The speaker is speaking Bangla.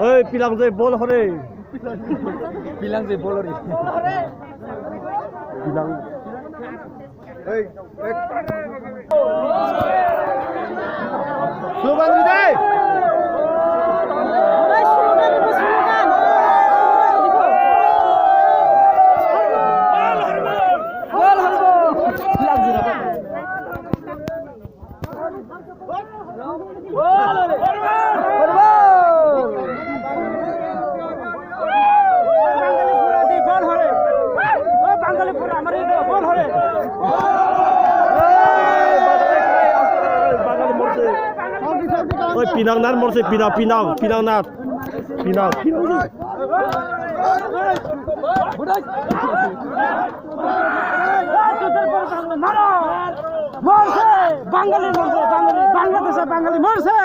ওই পিলাং যে বল হরে bilang sih bolor ini. পিলাং slogan deh ওই পিনাং নার মরছে পিনাং নার পিনাং মরছে বাঙালি মরছে বাঙালি বাংলাদেশে বাঙালি মরছে